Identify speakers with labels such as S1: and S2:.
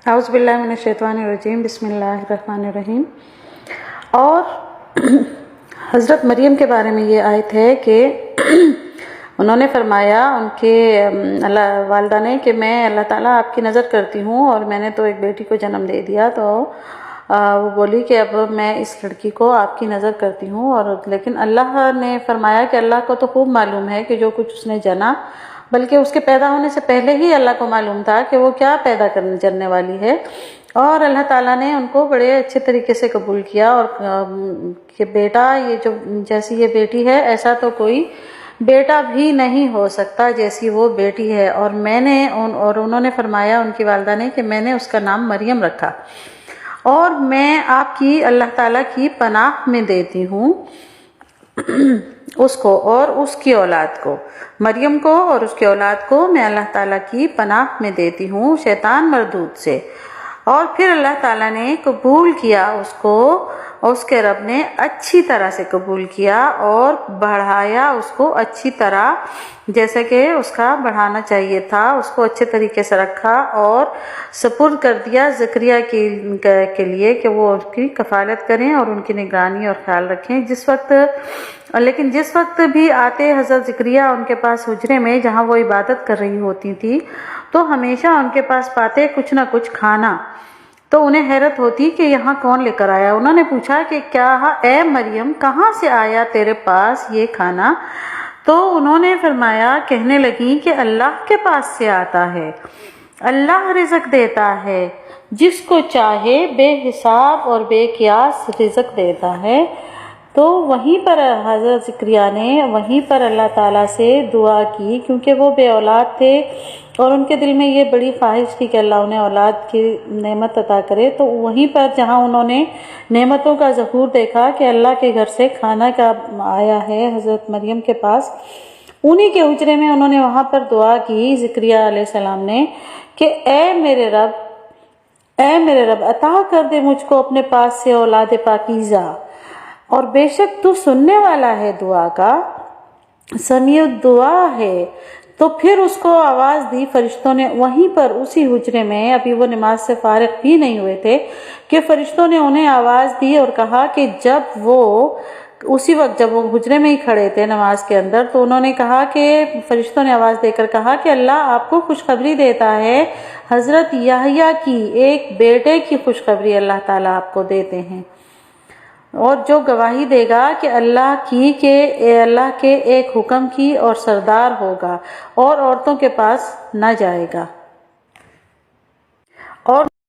S1: اعوذ باللہ من الشیطان الرجیم، بسم اللہ الرحمن الرحیم۔ اور حضرت مریم کے بارے میں یہ آیت ہے کہ انہوں نے فرمایا ان کے والدہ نے کہ میں اللہ تعالیٰ آپ کی نظر کرتی ہوں، اور میں نے تو ایک بیٹی کو جنم دے دیا، تو وہ بولی کہ اب میں اس لڑکی کو آپ کی نظر کرتی ہوں، اور لیکن اللہ نے فرمایا کہ اللہ کو تو خوب معلوم ہے کہ جو کچھ اس نے جنا، بلکہ اس کے پیدا ہونے سے پہلے ہی اللہ کو معلوم تھا کہ وہ کیا پیدا جننے والی ہے، اور اللہ تعالیٰ نے ان کو بڑے اچھے طریقے سے قبول کیا، اور کہ بیٹا یہ جو جیسی یہ بیٹی ہے ایسا تو کوئی بیٹا بھی نہیں ہو سکتا جیسی وہ بیٹی ہے، اور میں نے اور انہوں نے فرمایا ان کی والدہ نے کہ میں نے اس کا نام مریم رکھا، اور میں آپ کی اللہ تعالیٰ کی پناہ میں دیتی ہوں اس کو اور اس کی اولاد کو، مریم کو اور اس کی اولاد کو میں اللہ تعالیٰ کی پناہ میں دیتی ہوں شیطان مردود سے۔ اور پھر اللہ تعالیٰ نے قبول کیا اس کو، اس کے رب نے اچھی طرح سے قبول کیا اور بڑھایا اس کو اچھی طرح، جیسے کہ اس کا بڑھانا چاہیے تھا، اس کو اچھے طریقے سے رکھا اور سپرد کر دیا زکریا کے لیے کہ وہ اس کی کفالت کریں اور ان کی نگرانی اور خیال رکھیں۔ لیکن جس وقت بھی آتے حضرت زکریا ان کے پاس حجرے میں جہاں وہ عبادت کر رہی ہوتی تھی، تو ہمیشہ ان کے پاس پاتے کچھ نہ کچھ کھانا، تو انہیں حیرت ہوتی کہ یہاں کون لے کر آیا۔ انہوں نے پوچھا کہ کیا اے مریم کہاں سے آیا تیرے پاس یہ کھانا؟ تو انہوں نے فرمایا، کہنے لگی کہ اللہ کے پاس سے آتا ہے، اللہ رزق دیتا ہے، جس کو چاہے بے حساب اور بے قیاس رزق دیتا ہے۔ تو وہیں پر حضرت زکریا نے وہیں پر اللہ تعالیٰ سے دعا کی، کیونکہ وہ بے اولاد تھے اور ان کے دل میں یہ بڑی خواہش تھی کہ اللہ انہیں اولاد کی نعمت عطا کرے، تو وہیں پر جہاں انہوں نے نعمتوں کا ظہور دیکھا کہ اللہ کے گھر سے کھانا کا آیا ہے حضرت مریم کے پاس، انہی کے حجرے میں انہوں نے وہاں پر دعا کی زکریا علیہ السلام نے کہ اے میرے رب عطا کر دے مجھ کو اپنے پاس سے اولاد پاکیزہ، اور بے شک تو سننے والا ہے دعا کا، سمیع الدعا ہے۔ تو پھر اس کو آواز دی فرشتوں نے وہیں پر اسی حجرے میں، ابھی وہ نماز سے فارغ بھی نہیں ہوئے تھے کہ فرشتوں نے انہیں آواز دی اور کہا کہ اسی وقت جب وہ حجرے میں ہی کھڑے تھے نماز کے اندر، تو انہوں نے کہا کہ فرشتوں نے آواز دے کر کہا کہ اللہ آپ کو خوشخبری دیتا ہے، حضرت یحییٰ کی ایک بیٹے کی خوشخبری اللہ تعالیٰ آپ کو دیتے ہیں، اور جو گواہی دے گا کہ اللہ کے ایک حکم کی اور سردار ہوگا، اور عورتوں کے پاس نہ جائے گا، اور